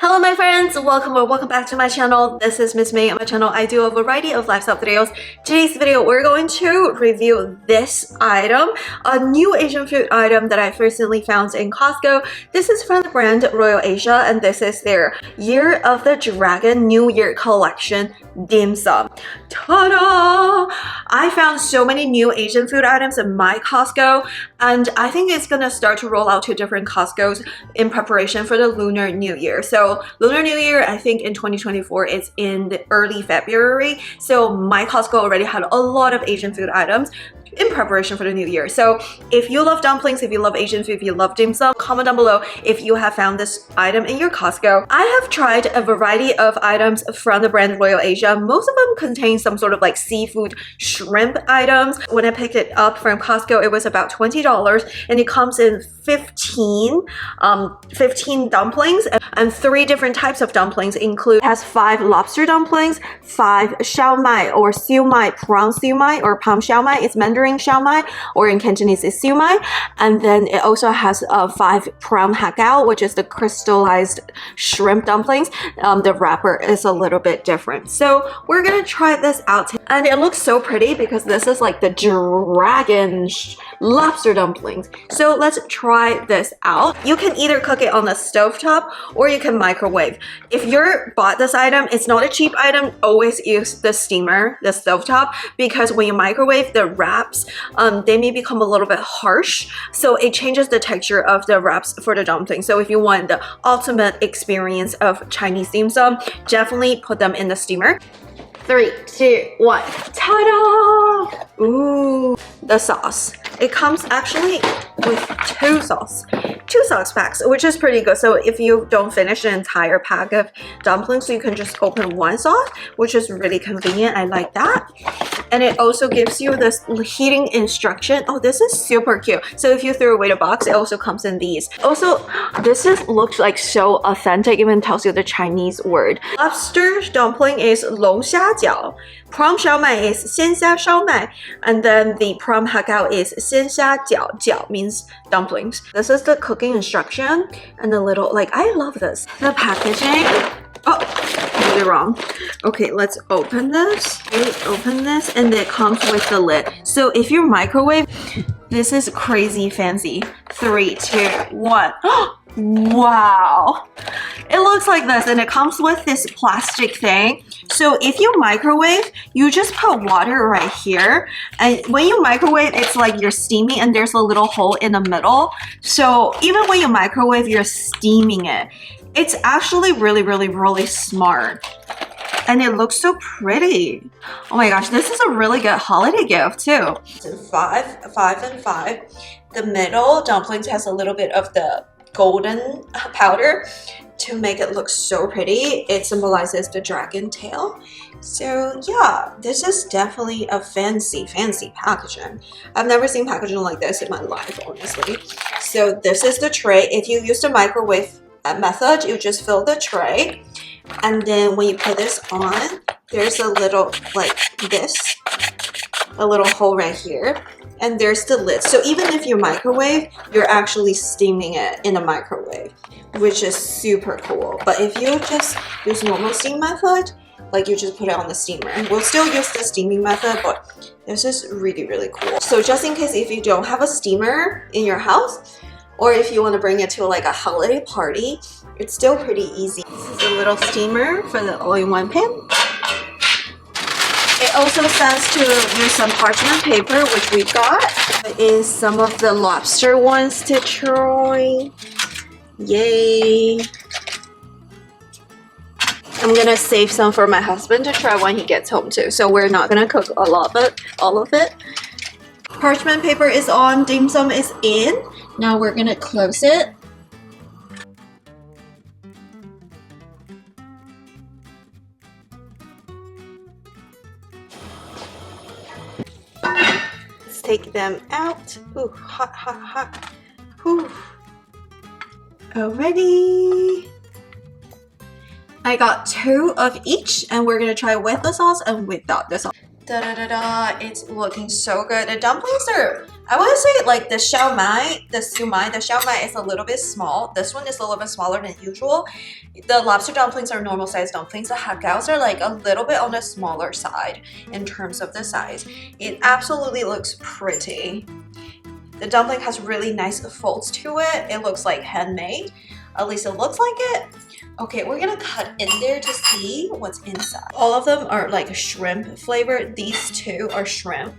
Hello my friends, welcome or welcome back to my channel. This is Miss May. On my channel I do a variety of lifestyle videos. Today's video we're going to review this item, a new Asian food item that I've recently found in Costco. This is from the brand Royal Asia and this is their Year of the Dragon New Year collection dim sum. Ta-da! I found so many new Asian food items in my Costco and I think it's gonna start to roll out to different Costco's in preparation for the Lunar New Year. So Lunar New Year, I think in 2024 is in the early February. So my Costco already had a lot of Asian food items in preparation for the new year. So if you love dumplings, if you love Asian food, if you love dim sum, comment down below if you have found this item in your Costco. I have tried a variety of items from the brand Royal Asia. Most of them contain some sort of like seafood shrimp items. When I picked it up from Costco, it was about $20 and it comes in 15 dumplings and 3 different types of dumplings. It has 5 lobster dumplings, 5 Shao Mai or Siu Mai, prawn Siu Mai or palm Shao Mai. It's Mandarin Shao Mai, or in Cantonese is Siu Mai. And then it also has 5 prawn hakao, which is the crystallized shrimp dumplings. The wrapper is a little bit different. So we're gonna try this out. And it looks so pretty because this is like the dragon lobster dumplings. So let's try this out. You can either cook it on the stovetop or you can microwave. If you're bought this item, it's not a cheap item, always use the steamer, the stovetop, because when you microwave the wraps, they may become a little bit harsh. So it changes the texture of the wraps for the dumpling. So if you want the ultimate experience of Chinese dim sum, definitely put them in the steamer. 3, 2, 1. Ta-da! Ooh, the sauce. It comes actually with 2 sauce packs, which is pretty good. So if you don't finish the entire pack of dumplings, you can just open 1 sauce, which is really convenient. I like that. And it also gives you this heating instruction. Oh, this is super cute. So if you throw away the box, it also comes in these. Also, looks like so authentic, even tells you the Chinese word. Lobster dumpling is 龙虾饺. Prawn Shao Mai is 鲜虾烧麦. And then the prawn hakao is 鲜虾饺. 饺 means dumplings. This is the cooking instruction and the little, like, I love this. The packaging. Oh, I did it wrong. Okay, let's open this. Okay, open this and it comes with the lid. So if you microwave, this is crazy fancy. 3, 2, 1. Wow. It looks like this and it comes with this plastic thing. So if you microwave, you just put water right here. And when you microwave, it's like you're steaming and there's a little hole in the middle. So even when you microwave, you're steaming it. It's actually really smart. And it looks so pretty. Oh my gosh, this is a really good holiday gift too. 5 and 5. The middle dumplings has a little bit of the golden powder to make it look so pretty. It symbolizes the dragon tail. So yeah, this is definitely a fancy packaging. I've never seen packaging like this in my life, honestly. So this is the tray. If you use the microwave method, you just fill the tray. And then when you put this on, there's a little, like this, a little hole right here. And there's the lid. So even if you microwave, you're actually steaming it in a microwave, which is super cool. But if you just use normal steam method, like you just put it on the steamer. We'll still use the steaming method, but this is really cool. So just in case if you don't have a steamer in your house, or if you want to bring it to like a holiday party, it's still pretty easy. This is a little steamer for the all-in-one pan. It also says to use some parchment paper, which we got. There is some of the lobster ones to try. Yay! I'm gonna save some for my husband to try when he gets home too. So we're not gonna cook all of it. Parchment paper is on, dim sum is in. Now we're gonna close it. Let's take them out. Ooh, hot. Ooh. Already. I got 2 of each and we're gonna try with the sauce and without the sauce. It's looking so good. The dumplings are I want to say like the Shao Mai, the Siu Mai, the Shao Mai is a little bit small. This one is a little bit smaller than usual. The lobster dumplings are normal size dumplings. The hagaos are like a little bit on the smaller side in terms of the size. It absolutely looks pretty. The dumpling has really nice folds to it. It looks like handmade. At least it looks like it. Okay, we're gonna cut in there to see what's inside. All of them are like shrimp flavored. These two are shrimp.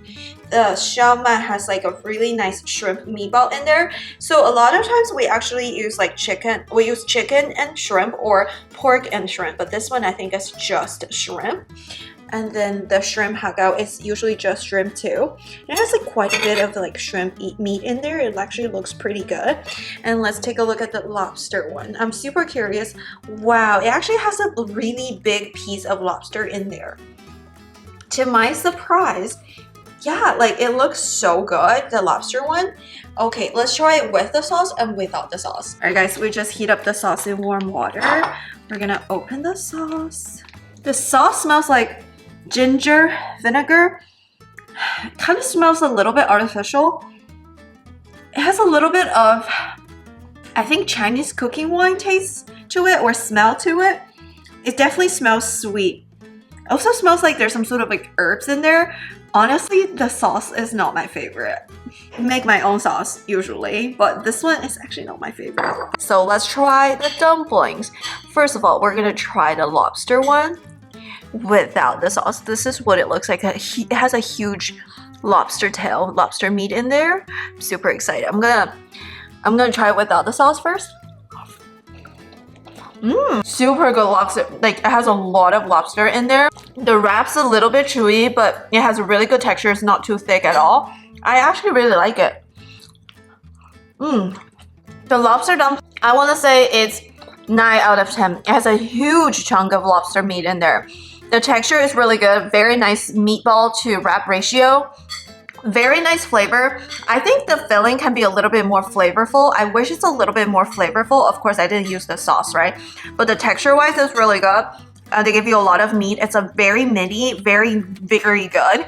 The Shao Mai has like a really nice shrimp meatball in there. So a lot of times we actually use like chicken. We use chicken and shrimp or pork and shrimp. But this one I think is just shrimp. And then the shrimp hagao is usually just shrimp too. It has like quite a bit of like shrimp meat in there. It actually looks pretty good. And let's take a look at the lobster one. I'm super curious. Wow, it actually has a really big piece of lobster in there. To my surprise, yeah, like it looks so good, the lobster one. Okay, let's try it with the sauce and without the sauce. All right guys, we just heat up the sauce in warm water. We're gonna open the sauce. The sauce smells like ginger vinegar. It kind of smells a little bit artificial. It has a little bit of, I think, Chinese cooking wine taste to it or smell to it. It definitely smells sweet. It also smells like there's some sort of like herbs in there. Honestly, the sauce is not my favorite. I make my own sauce usually, but this one is actually not my favorite. So let's try the dumplings. First of all, we're gonna try the lobster one without the sauce. This is what it looks like. It has a huge lobster tail, lobster meat in there. I'm super excited. I'm gonna try it without the sauce first. Super good lobster. Like it has a lot of lobster in there. The wrap's a little bit chewy, but it has a really good texture. It's not too thick at all. I actually really like it. The lobster dumpling, I want to say it's 9 out of 10. It has a huge chunk of lobster meat in there. The texture is really good. Very nice meatball to wrap ratio. Very nice flavor. I think the filling can be a little bit more flavorful. I wish it's a little bit more flavorful. Of course, I didn't use the sauce, right? But the texture-wise is really good. They give you a lot of meat. It's a very meaty, very good.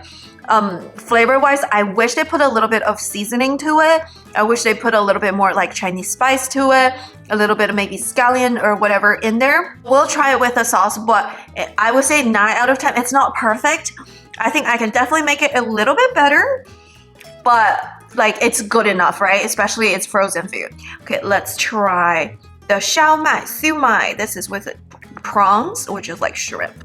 Flavor-wise, I wish they put a little bit of seasoning to it. I wish they put a little bit more like Chinese spice to it. A little bit of maybe scallion or whatever in there. We'll try it with the sauce, but I would say 9 out of 10. It's not perfect. I think I can definitely make it a little bit better, but like it's good enough, right? Especially it's frozen food. Okay, let's try the Shao Mai, Siu Mai. This is with prawns, which is like shrimp.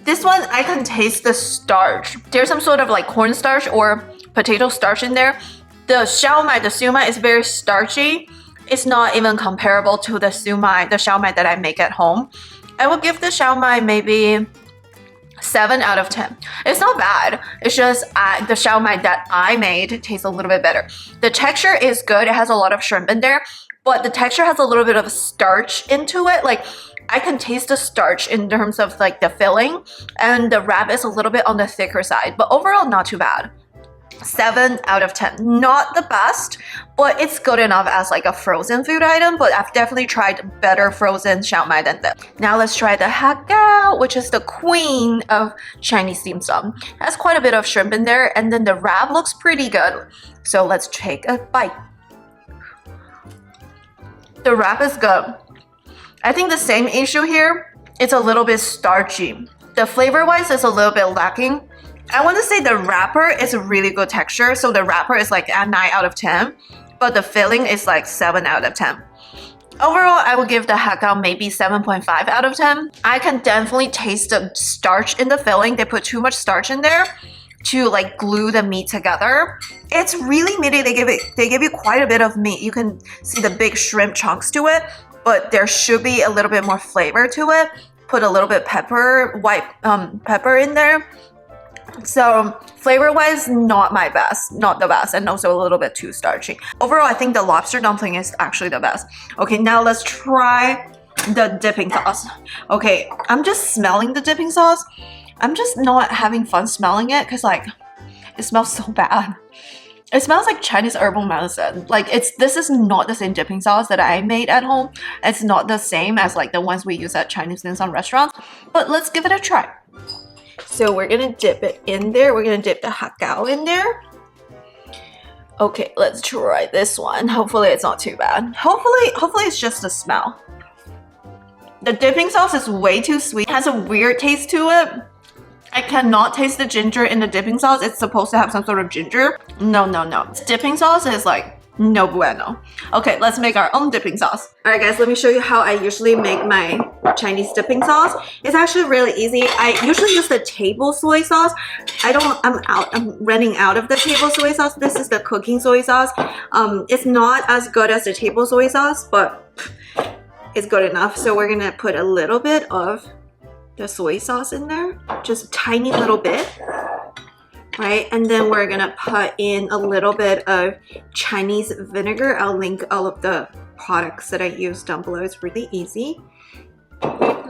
This one, I can taste the starch. There's some sort of like cornstarch or potato starch in there. The Shao Mai, the Siu Mai is very starchy. It's not even comparable to the Siu Mai, the Shao Mai that I make at home. I would give the Shao Mai maybe 7 out of 10. It's not bad. It's just the Shao Mai that I made tastes a little bit better. The texture is good. It has a lot of shrimp in there, but the texture has a little bit of starch into it. Like I can taste the starch in terms of like the filling, and the wrap is a little bit on the thicker side, but overall not too bad. 7 out of 10. Not the best, but it's good enough as like a frozen food item, but I've definitely tried better frozen Shao Mai than this. Now let's try the hagao, which is the queen of Chinese dim sum. It has quite a bit of shrimp in there, and then the wrap looks pretty good. So let's take a bite. The wrap is good. I think the same issue here, it's a little bit starchy. The flavor-wise is a little bit lacking. I want to say the wrapper is a really good texture, so the wrapper is like a 9 out of 10, but the filling is like 7 out of 10. Overall, I would give the hagao maybe 7.5 out of 10. I can definitely taste the starch in the filling. They put too much starch in there to like glue the meat together. It's really meaty. They give you quite a bit of meat. You can see the big shrimp chunks to it, but there should be a little bit more flavor to it. Put a little bit pepper, white pepper in there. So flavor-wise, not my best, not the best, and also a little bit too starchy. Overall, I think the lobster dumpling is actually the best. Okay, now let's try the dipping sauce. Okay, I'm just smelling the dipping sauce. I'm just not having fun smelling it because like it smells so bad. It smells like Chinese herbal medicine. Like this is not the same dipping sauce that I made at home. It's not the same as like the ones we use at Chinese dim sum restaurants. But let's give it a try. So we're gonna dip it in there. We're gonna dip the hagao in there. Okay, let's try this one. Hopefully it's not too bad. Hopefully it's just the smell. The dipping sauce is way too sweet. It has a weird taste to it. I cannot taste the ginger in the dipping sauce. It's supposed to have some sort of ginger. No, no, no. This dipping sauce is like no bueno. Okay, let's make our own dipping sauce. All right, guys, let me show you how I usually make my Chinese dipping sauce. It's actually really easy. I usually use the table soy sauce. I'm running out of the table soy sauce. This is the cooking soy sauce. It's not as good as the table soy sauce, but it's good enough. So we're gonna put a little bit of the soy sauce in there, just a tiny little bit, right? And then we're gonna put in a little bit of Chinese vinegar. I'll link all of the products that I use down below. It's really easy.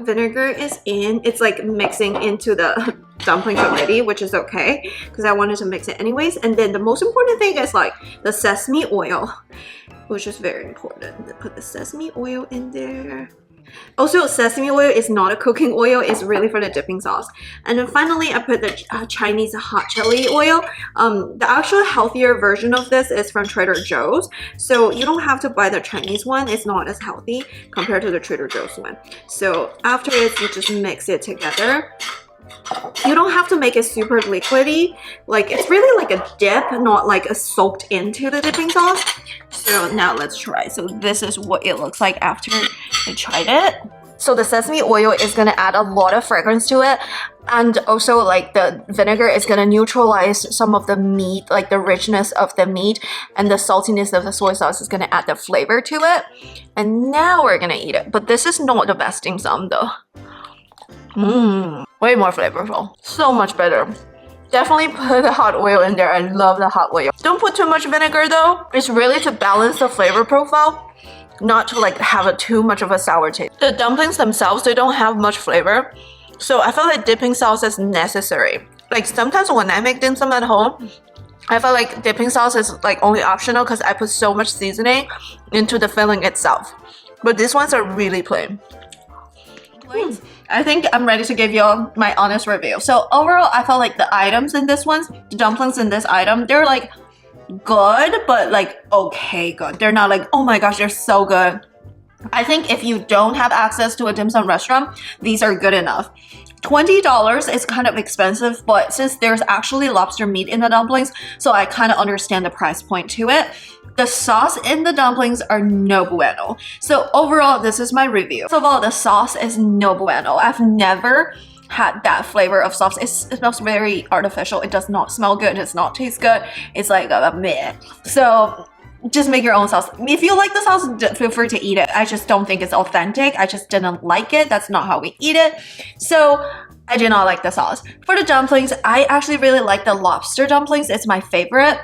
Vinegar is in. It's like mixing into the dumplings already, which is okay because I wanted to mix it anyways. And then the most important thing is like the sesame oil, which is very important. Put the sesame oil in there. Also, sesame oil is not a cooking oil, it's really for the dipping sauce. And then finally, I put the Chinese hot chili oil. The actual healthier version of this is from Trader Joe's. So you don't have to buy the Chinese one, it's not as healthy compared to the Trader Joe's one. So after it, you just mix it together. You don't have to make it super liquidy. Like, it's really like a dip, not like a soaked into the dipping sauce. So now let's try. So this is what it looks like after I tried it. So the sesame oil is going to add a lot of fragrance to it. And also like the vinegar is going to neutralize some of the meat, like the richness of the meat, and the saltiness of the soy sauce is going to add the flavor to it. And now we're going to eat it. But this is not the best dim sum though. Way more flavorful. So much better. Definitely put the hot oil in there. I love the hot oil. Don't put too much vinegar though. It's really to balance the flavor profile, not to like have too much of a sour taste. The dumplings themselves, they don't have much flavor. So I feel like dipping sauce is necessary. Like sometimes when I make dim sum at home, I feel like dipping sauce is like only optional because I put so much seasoning into the filling itself. But these ones are really plain. I think I'm ready to give you all my honest review. So overall, I felt like the items in this one, the dumplings in this item, they're like good, but like okay good. They're not like, oh my gosh, they're so good. I think if you don't have access to a dim sum restaurant, these are good enough. $20 is kind of expensive, but since there's actually lobster meat in the dumplings, so I kind of understand the price point to it. The sauce in the dumplings are no bueno. So overall, this is my review. First of all, the sauce is no bueno. I've never had that flavor of sauce. It smells very artificial. It does not smell good. It does not taste good. It's like a meh. So just make your own sauce. If you like the sauce, feel free to eat it. I just don't think it's authentic. I just didn't like it. That's not how we eat it. So I did not like the sauce. For the dumplings, I actually really like the lobster dumplings. It's my favorite.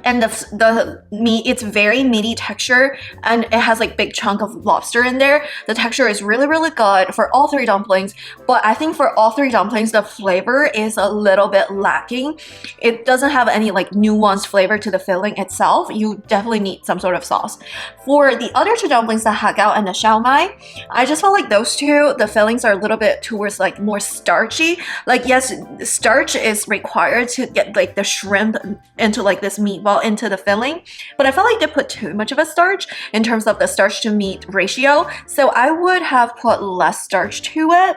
And the meat, it's very meaty texture, and it has like big chunk of lobster in there. The texture is really, really good for all three dumplings, but I think for all three dumplings, the flavor is a little bit lacking. It doesn't have any like nuanced flavor to the filling itself. You definitely need some sort of sauce. For the other two dumplings, the hagao and the Shao Mai, I just felt like those two, the fillings are a little bit towards like more starchy. Like yes, starch is required to get like the shrimp into like this meat into the filling, but I felt like they put too much of a starch in terms of the starch to meat ratio, so I would have put less starch to it.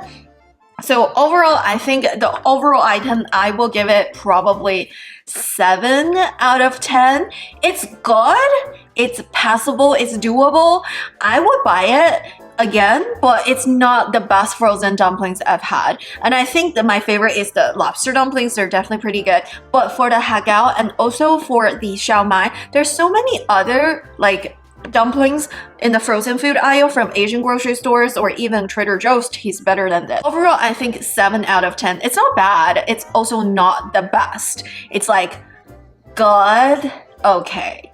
So overall, I think the overall item, I will give it probably 7 out of 10. It's good, it's passable, it's doable. I would buy it again, but it's not the best frozen dumplings I've had. And I think that my favorite is the lobster dumplings. They're definitely pretty good. But for the hagao and also for the Shao Mai, there's so many other like dumplings in the frozen food aisle from Asian grocery stores or even Trader Joe's tastes better than this. Overall, I think 7 out of 10. It's not bad. It's also not the best. It's like good, okay.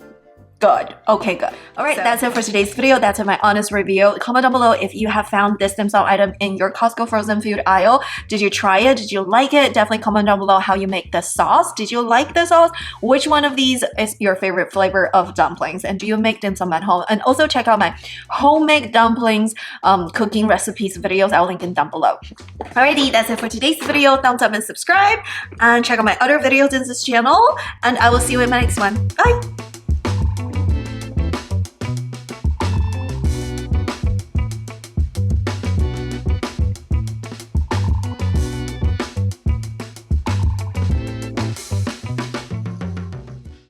Good. Okay, good. Alright, that's it for today's video. That's my honest review. Comment down below if you have found this dim sum item in your Costco frozen food aisle. Did you try it? Did you like it? Definitely comment down below how you make the sauce. Did you like the sauce? Which one of these is your favorite flavor of dumplings? And do you make dim sum at home? And also check out my homemade dumplings cooking recipes videos. I'll link them down below. Alrighty, that's it for today's video. Thumbs up and subscribe. And check out my other videos in this channel. And I will see you in my next one. Bye!